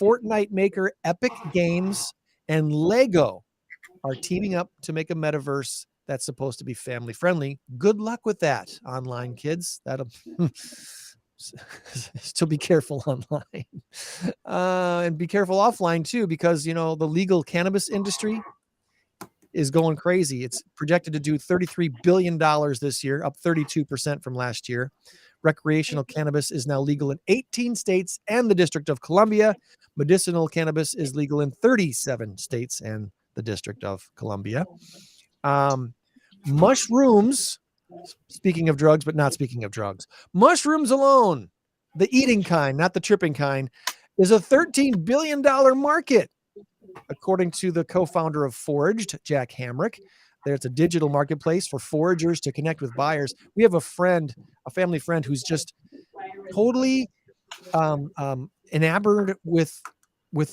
Fortnite maker Epic Games and Lego are teaming up to make a metaverse that's supposed to be family-friendly. Good luck with that, online kids. That'll still be careful online, and be careful offline too, because the legal cannabis industry is going crazy. It's projected to do $33 billion this year, up 32% from last year. Recreational cannabis is now legal in 18 states and the District of Columbia. Medicinal cannabis is legal in 37 states and the District of Columbia. Mushrooms, speaking of drugs, but not speaking of drugs, mushrooms alone, the eating kind, not the tripping kind, is a $13 billion market, according to the co-founder of Foraged, Jack Hamrick. There's a digital marketplace for foragers to connect with buyers. We have a family friend who's just totally enamored with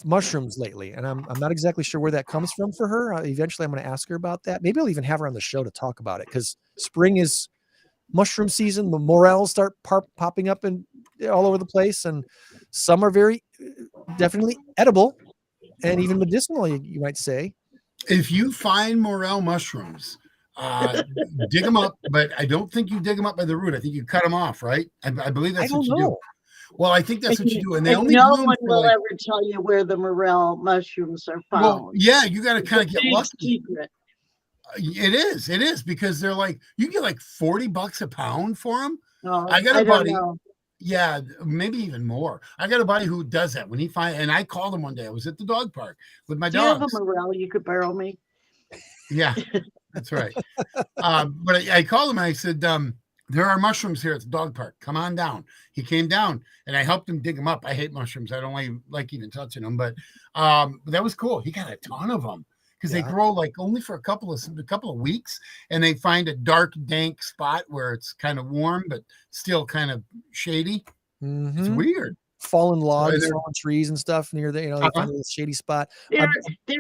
mushrooms lately. And I'm not exactly sure where that comes from for her. Eventually I'm going to ask her about that. Maybe I'll even have her on the show to talk about it, because spring is mushroom season. The morels start popping up all over the place. And some are very definitely edible and even medicinal, you might say. If you find morel mushrooms, dig them up, but I don't think you dig them up by the root. I think you cut them off, right? I believe that's what you do. Well, I think that's what you do. And they only no one will ever tell you where the morel mushrooms are found. Well, yeah, you got to kind of get big lucky. Secret. It is because they're like, you get like $40 a pound for them. Oh, I got a buddy. Don't know. Yeah, maybe even more. I got a buddy who does that when he and I called him one day. I was at the dog park with my Do you have dogs. a morel you could borrow me? Yeah, that's right. But I called him and I said, there are mushrooms here at the dog park. Come on down. He came down and I helped him dig them up. I hate mushrooms. I don't like even touching them, but that was cool. He got a ton of them because they grow like only for a couple of weeks, and they find a dark, dank spot where it's kind of warm but still kind of shady. Mm-hmm. It's weird. Fallen logs, fallen trees and stuff near the, they find a shady spot. They're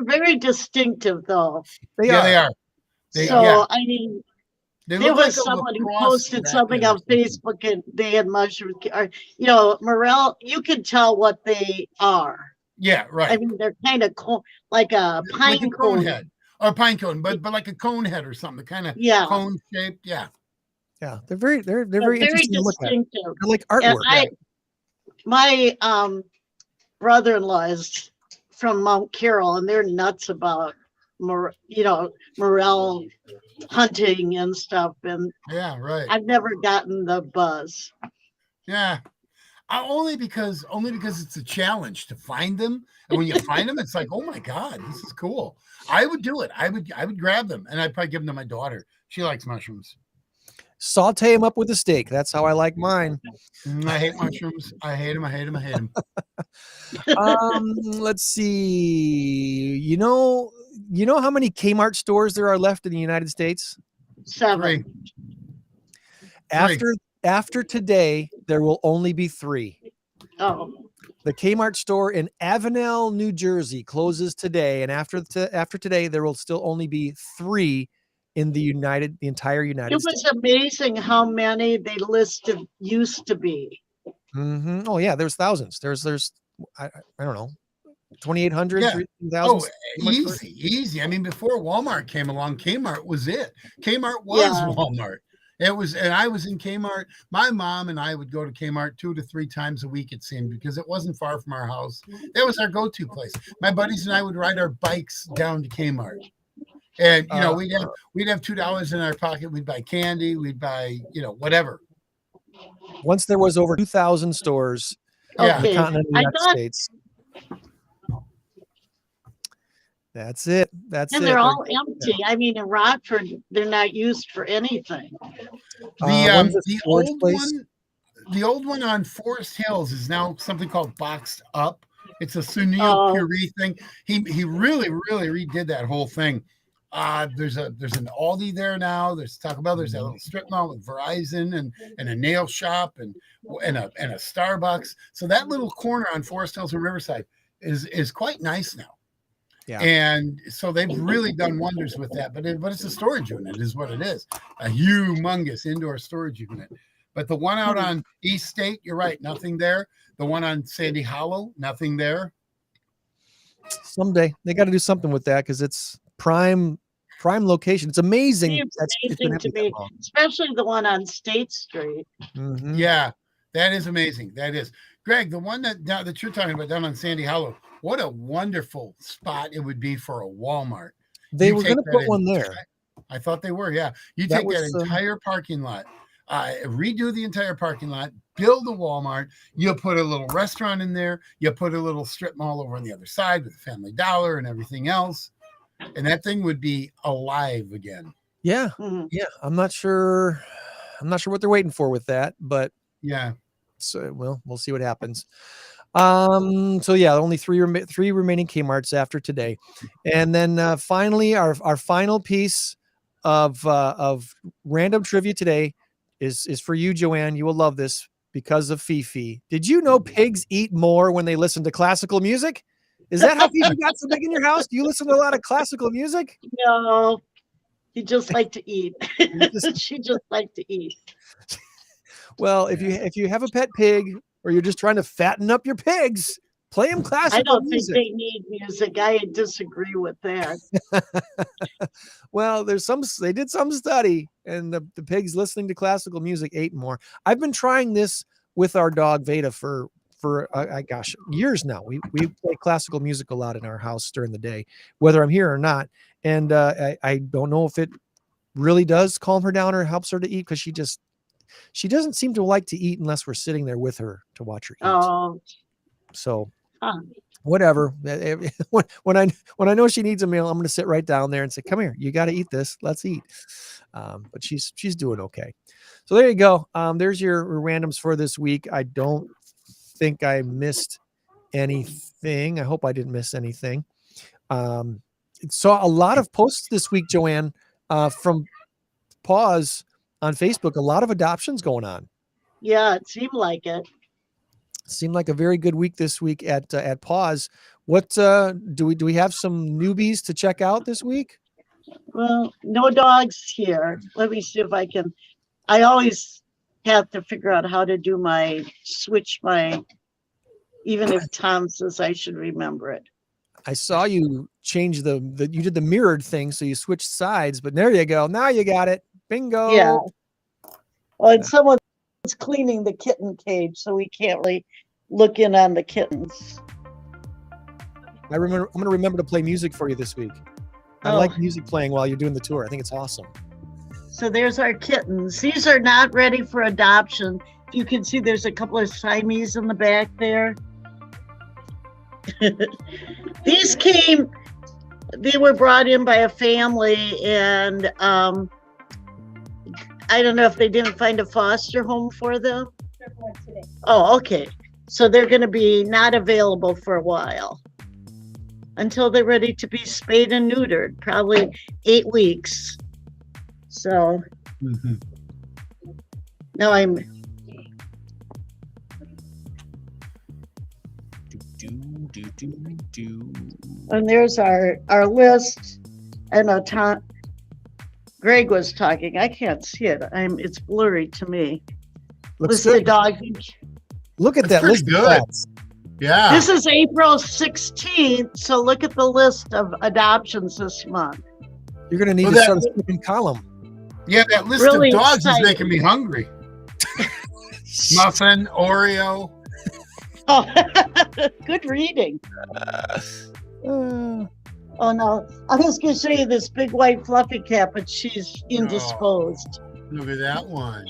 very distinctive though. They are. I mean, there was someone who posted something on Facebook and they had mushrooms, or, morel, you can tell what they are. Yeah, right. I mean, they're kind of like a pine cone head or pine cone, but like a cone head or something, kind of cone shaped. Yeah. Yeah. They're very interesting to look at. They're like artwork. My brother-in-law is from Mount Carroll, and they're nuts about morel hunting and stuff. And yeah, right. I've never gotten the buzz. Yeah. Only because it's a challenge to find them, and when you find them, it's like, oh my God, this is cool. I would do it. I would grab them, and I'd probably give them to my daughter. She likes mushrooms. Saute them up with a steak. That's how I like mine. I hate mushrooms. I hate them. Let's see. You know how many Kmart stores there are left in the United States? 7. After today, there will only be 3. Oh. The Kmart store in Avenel, New Jersey closes today, and after today, there will still only be 3 in the entire United States. It was amazing how many they listed used to be. Mm-hmm. Oh yeah, there's thousands. There's I don't know, 2,800, 3,000. Oh, easy. I mean, before Walmart came along, Kmart was it. Kmart was Walmart. It was, and I was in Kmart. My mom and I would go to Kmart 2 to 3 times a week, it seemed, because it wasn't far from our house. That was our go-to place. My buddies and I would ride our bikes down to Kmart. And we'd have $2 in our pocket. We'd buy candy. We'd buy whatever. Once there was over 2,000 stores in the continental United States. That's it. And they're all empty. I mean, in Rockford, they're not used for anything. The storage old place? the old one on Forest Hills is now something called Boxed Up. It's a Sunil Puri thing. He really redid that whole thing. There's an Aldi there now. There's Taco Bell. There's that little strip mall with Verizon and a nail shop and a Starbucks. So that little corner on Forest Hills and Riverside is quite nice now. Yeah. And so they've really done wonders with that. But it's a storage unit is what it is. A humongous indoor storage unit. But the one out on East State, you're right, nothing there. The one on Sandy Hollow, nothing there. Someday they got to do something with that because it's prime location. It's amazing. It's amazing to me, especially the one on State Street. Mm-hmm. Yeah, that is amazing. That is. Greg, the one that you're talking about down on Sandy Hollow, what a wonderful spot it would be for a Walmart. They were going to put one there. I thought they were, yeah. You take that entire parking lot, redo the entire parking lot, build a Walmart, you put a little restaurant in there, you put a little strip mall over on the other side with Family Dollar and everything else, and that thing would be alive again. Yeah. Mm-hmm. Yeah. I'm not sure what they're waiting for with that, but yeah. So we'll see what happens. So yeah, only three remaining Kmarts after today. And then finally our final piece of random trivia today is for you, Joann. You will love this because of Fifi. Did you know pigs eat more when they listen to classical music? Is that how Fifi got so big in your house? Do you listen to a lot of classical music? No, he just liked to eat. She just liked to eat. Well, if you have a pet pig or you're just trying to fatten up your pigs, play them classical I don't music. think they need music. I disagree with that. Well, they did some study, and the pigs listening to classical music ate more. I've been trying this with our dog Veda for years now. We play classical music a lot in our house during the day, whether I'm here or not. And I don't know if it really does calm her down or helps her to eat, because she doesn't seem to like to eat unless we're sitting there with her to watch her eat. Oh, so whatever. When I know she needs a meal, I'm going to sit right down there and say, "Come here, you got to eat this. Let's eat." But she's doing okay. So there you go. There's your randoms for this week. I don't think I missed anything. I hope I didn't miss anything. Saw a lot of posts this week, Joann, from PAWS on Facebook. A lot of adoptions going on. Yeah, it seemed like it. Seemed like a very good week this week at PAWS. What do we have some newbies to check out this week? Well, no dogs here. Let me see if I can. I always have to figure out how to do even if Tom says I should remember it. I saw you change you did the mirrored thing, so you switched sides, but there you go. Now you got it. Bingo. Yeah. Well, and someone's cleaning the kitten cage, so we can't really look in on the kittens. I'm going to remember to play music for you this week. I like music playing while you're doing the tour. I think it's awesome. So there's our kittens. These are not ready for adoption. You can see there's a couple of Siamese in the back there. They were brought in by a family, and I don't know if they didn't find a foster home for them. Oh, okay. So they're going to be not available for a while until they're ready to be spayed and neutered, probably 8 weeks. So now I'm. And there's our list. I know Greg was talking. I can't see it. It's blurry to me. Looks list of good. dogs. Look at That's that list. good. Yeah. This is April 16th, so look at the list of adoptions this month. You're going to need to start a second column. Yeah, that list Really of dogs exciting. is making me hungry. Muffin, Oreo. Oh, good reading. Oh no, I was going to show you this big white fluffy cat, but she's indisposed. Look at that one.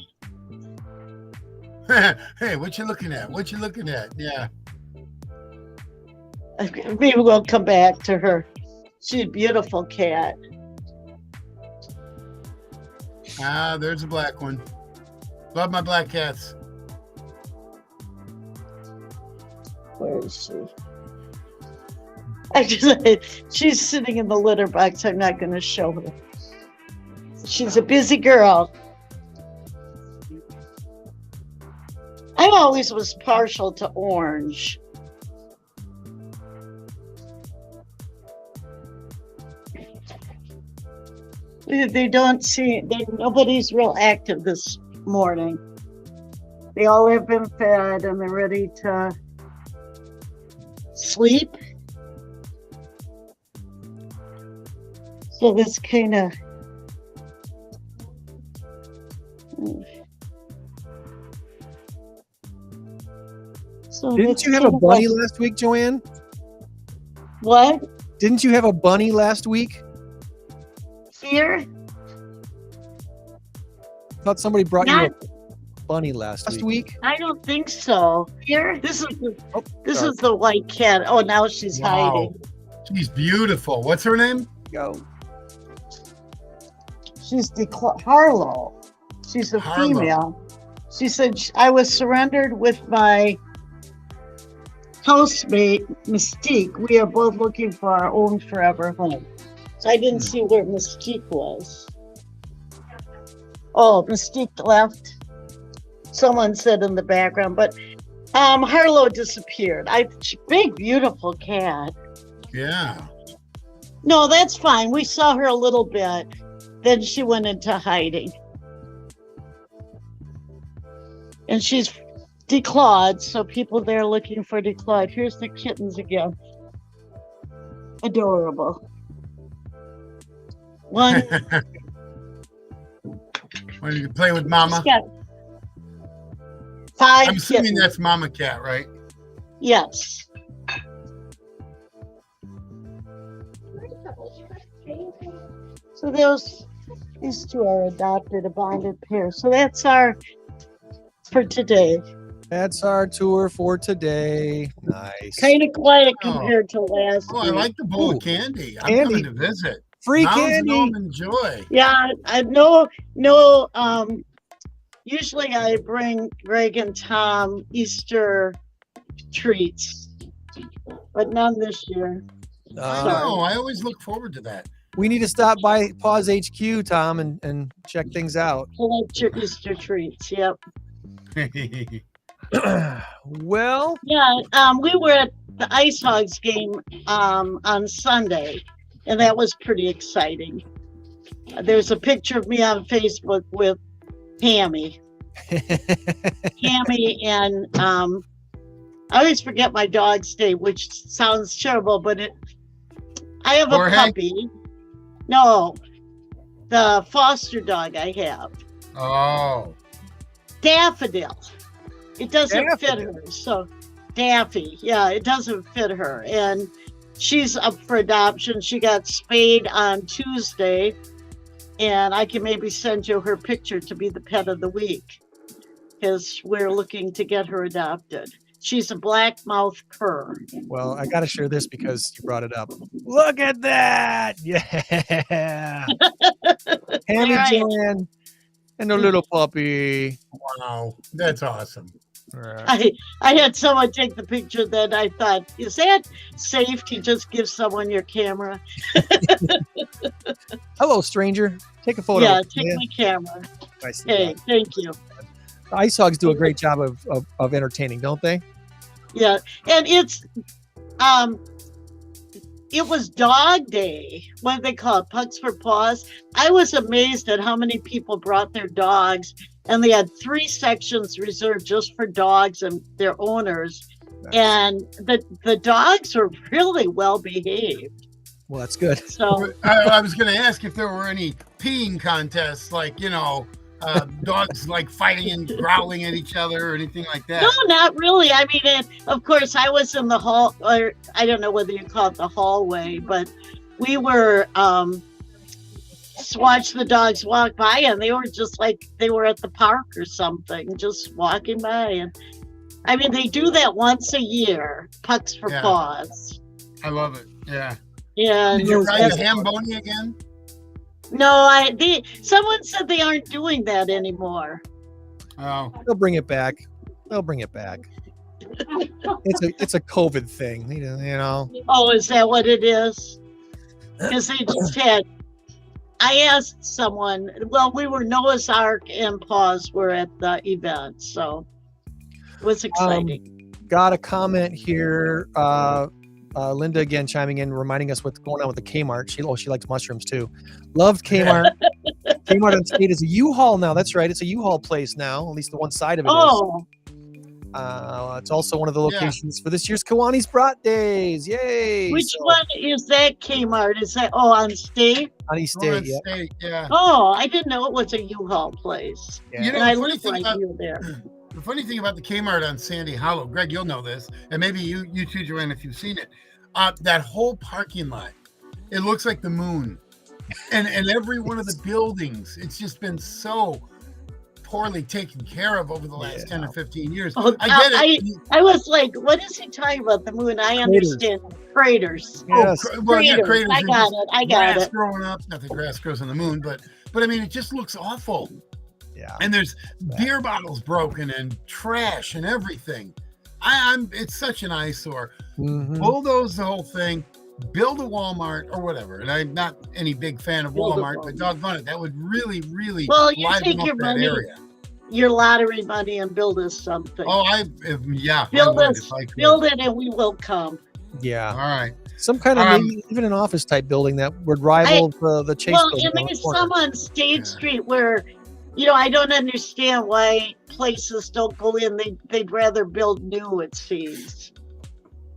Hey, what you looking at? Yeah. Maybe we'll come back to her. She's a beautiful cat. Ah, there's a black one. Love my black cats. Where is she? She's sitting in the litter box. I'm not going to show her. She's a busy girl. I always was partial to orange. They don't see, nobody's real active this morning. They all have been fed and they're ready to sleep. So this kind of Didn't you have a bunny last week, Joann? What? Didn't you have a bunny last week? Here? I thought somebody brought you a bunny last week. I don't think so. Here? This is the white cat. Oh, now she's hiding. She's beautiful. What's her name? Go. She's Harlow. She's a female. She said, I was surrendered with my housemate, Mystique. We are both looking for our own forever home. So I didn't see where Mystique was. Oh, Mystique left. Someone said in the background, but Harlow disappeared. Big, beautiful cat. Yeah. No, that's fine. We saw her a little bit. Then she went into hiding. And she's declawed, so people there looking for declawed. Here's the kittens again. Adorable. One. When you play with Mama? Five I'm assuming kittens. that's Mama Cat, right? Yes. So these two are adopted, a bonded pair. So that's our for today. That's our tour for today. Nice. Kind of quiet compared to last week. I like the bowl of candy. I'm coming to visit. Free candy. Enjoy. Yeah, usually I bring Greg and Tom Easter treats, but none this year. No, I always look forward to that. We need to stop by PAWS HQ, Tom, and check things out. Collect your Easter treats. Yep. Well, yeah, we were at the Ice Hogs game on Sunday, and that was pretty exciting. There's a picture of me on Facebook with Hammy. Hammy and I always forget my dog's name, which sounds terrible, but I have a puppy. No, the foster dog I have. Oh. Daffodil. It doesn't fit her. So Daffy, yeah, it doesn't fit her. And she's up for adoption. She got spayed on Tuesday. And I can maybe send you her picture to be the pet of the week, because we're looking to get her adopted. She's a black-mouthed cur. Well, I got to share this because you brought it up. Look at that! Yeah! Hammy Joann and a little puppy. Wow, that's awesome. Right. I had someone take the picture, then I thought, is that safe to just give someone your camera? Hello, stranger. Take a photo. Yeah, take my camera. Hey, thank you. The Ice Hogs do a great job of entertaining, don't they? Yeah, and it was Dog Day. What do they call it? Pugs for Paws. I was amazed at how many people brought their dogs, and they had 3 sections reserved just for dogs and their owners. Nice. And the dogs were really well behaved. Well, that's good. So I was going to ask if there were any peeing contests, like, dogs like fighting and growling at each other or anything like that. No, not really. I mean, of course, I was in the hall, or I don't know whether you call it the hallway, but we were watch the dogs walk by, and they were just like they were at the park or something, just walking by. And I mean, they do that once a year, Pugs for Paws. I love it. Yeah. Yeah. Did you ride the Hamboni again? No, someone said they aren't doing that anymore. Oh, They'll bring it back. It's a COVID thing, you know. Oh, is that what it is? Because they just had. I asked someone. Well, we were Noah's Ark and PAWS were at the event, so it was exciting. Got a comment here. Linda again chiming in, reminding us what's going on with the Kmart. She likes mushrooms too. Loved Kmart. Kmart on State is a U-Haul now. That's right. It's a U-Haul place now. At least the one side of it is. It's also one of the locations for this year's Kiwanis Brat Days. Yay! Which one is that Kmart? Is that on State? On East State, yeah. State, yeah. Oh, I didn't know it was a U-Haul place. Yeah. You know, And I the funny live thing right about near there. the funny thing about the Kmart on Sandy Hollow, Greg, you'll know this, and maybe you too, Joann, if you've seen it. That whole parking lot, it looks like the moon, and every one of the buildings, it's just been so poorly taken care of over the last 10 or 15 years. Oh, I get it. I was like, what is he talking about? The moon? I understand. Craters. Yes. Craters. I got it. I got grass it. growing up. Not that grass grows on the moon, but I mean, it just looks awful. Yeah. And there's beer bottles broken and trash and everything. It's such an eyesore. Mhm. Bulldoze the whole thing, build a Walmart or whatever. And I'm not any big fan of Build a Walmart, but doggone it, that would really, really Well, you liven take up your that money, area. your lottery money, and build us something. Oh, I build would us, if I could. build it, and we will come. Yeah. All right. Some kind of maybe even an office type building that would rival the Chase Well, building. and on the there's corner. some on State Street where, I don't understand why places don't go in. They'd rather build new, it seems.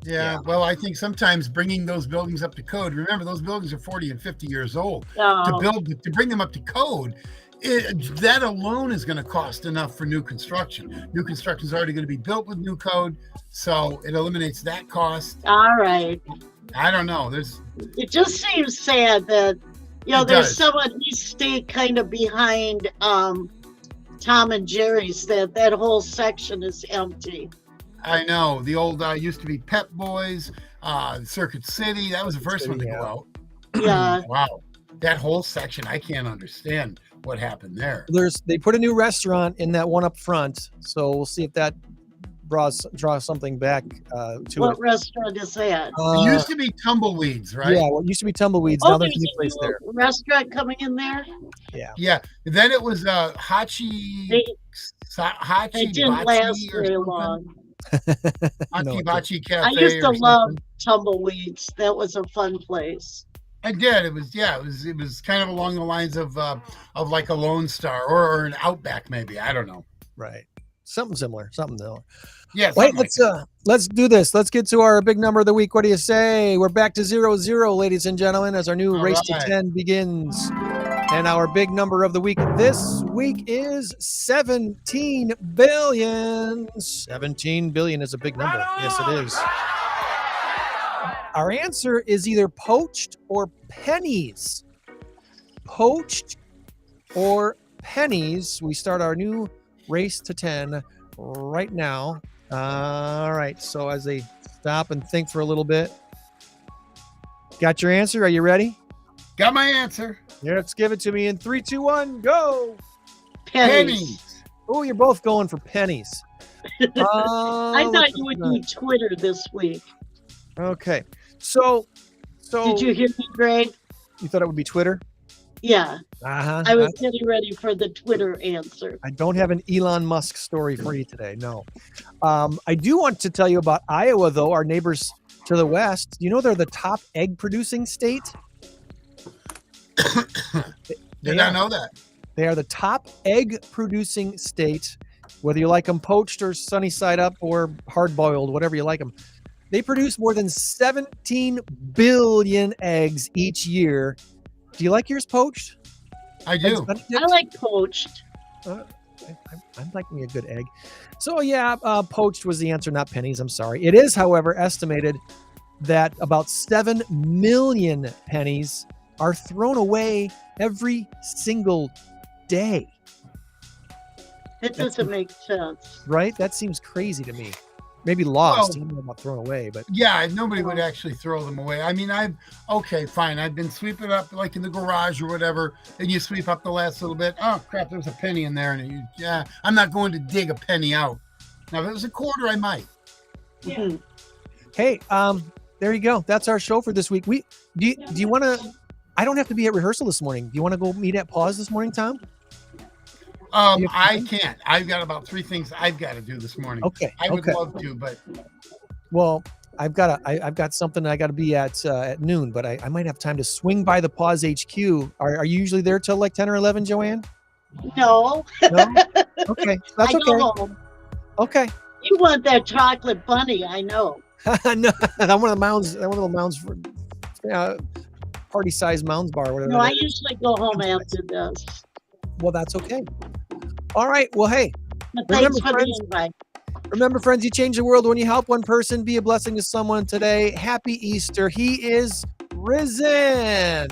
Yeah, well, I think sometimes bringing those buildings up to code. Remember, those buildings are 40 and 50 years old. To bring them up to code, that alone is going to cost enough for new construction. New construction is already going to be built with new code, so it eliminates that cost. All right. I don't know. It just seems sad that there's does. some on East State kind of behind Tom and Jerry's. That whole section is empty. I know. The old used to be Pep Boys, Circuit City. That was the first one to go out. Yeah. Wow. That whole section, I can't understand what happened there. They put a new restaurant in that one up front, so we'll see if that draws something back to What it. restaurant is that? It used to be Tumbleweeds, right? Yeah, well, it used to be Tumbleweeds. Now there's a new place there. Restaurant coming in there? Yeah. Yeah. Then it was Hachi. Hachi It didn't Bachi last or very something. long. Hachi Bachi Cafe. I used to or love something. Tumbleweeds. That was a fun place. I did. It was kind of along the lines of like a Lone Star or an Outback, maybe. I don't know. Right. Something similar. Yeah. Wait, Like let's do this. Let's get to our big number of the week. What do you say? We're back to 0-0, ladies and gentlemen, as our new All race right. to 10 begins. And our big number of the week this week is 17 billion. 17 billion is a big number. Yes, it is. Our answer is either poached or pennies. Poached or pennies. We start our new race to 10 right now. All right. So as they stop and think for a little bit. Got your answer? Are you ready? got my answer. Yeah, let's give it to me in 3, 2, 1, go. Pennies. Oh, you're both going for pennies. I thought you would do Twitter this week. Okay. So Did you hear me, Greg? You thought it would be Twitter? Yeah. Uh-huh. I was getting ready for the Twitter answer. I don't have an Elon Musk story for you today. No. I do want to tell you about Iowa, though, our neighbors to the west. You know they're the top egg producing state? Did not know that. They are the top egg producing state, whether you like them poached or sunny side up or hard boiled, whatever you like them. They produce more than 17 billion eggs each year. Do you like yours poached? I do. I like poached. I'd like me a good egg. So yeah, poached was the answer, not pennies. I'm sorry. It is, however, estimated that about 7 million pennies are thrown away every single day. It doesn't make sense. Right? That seems crazy to me. Maybe lost. Well, I don't know about thrown away, but yeah, nobody would actually throw them away. I mean, okay, fine. I've been sweeping up like in the garage or whatever, and you sweep up the last little bit. Oh crap, there's a penny in there, and I'm not going to dig a penny out. Now, if it was a quarter, I might. Mhm. hey, there you go. That's our show for this week. Do you want to? I don't have to be at rehearsal this morning. Do you want to go meet at PAWS this morning, Tom? I can't. I've got about 3 things I've got to do this morning. Okay. I would love to, but Well, I've got something I got to be at noon, but I might have time to swing by the PAWS HQ. Are you usually there till like 10 or 11, Joann? No, No? Okay. That's I okay. go home. Okay. You want that chocolate bunny, I know. No, I'm one of the mounds for party size mounds bar, whatever. No, that I is. usually go home after this. Well, that's okay. All right. Well, hey, But thanks Remember, for friends- the invite. remember, friends, you change the world when you help one person. Be a blessing to someone today. Happy Easter. He is risen.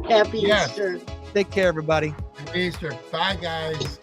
Happy Yes. Easter. Take care, everybody. Easter. Bye, guys.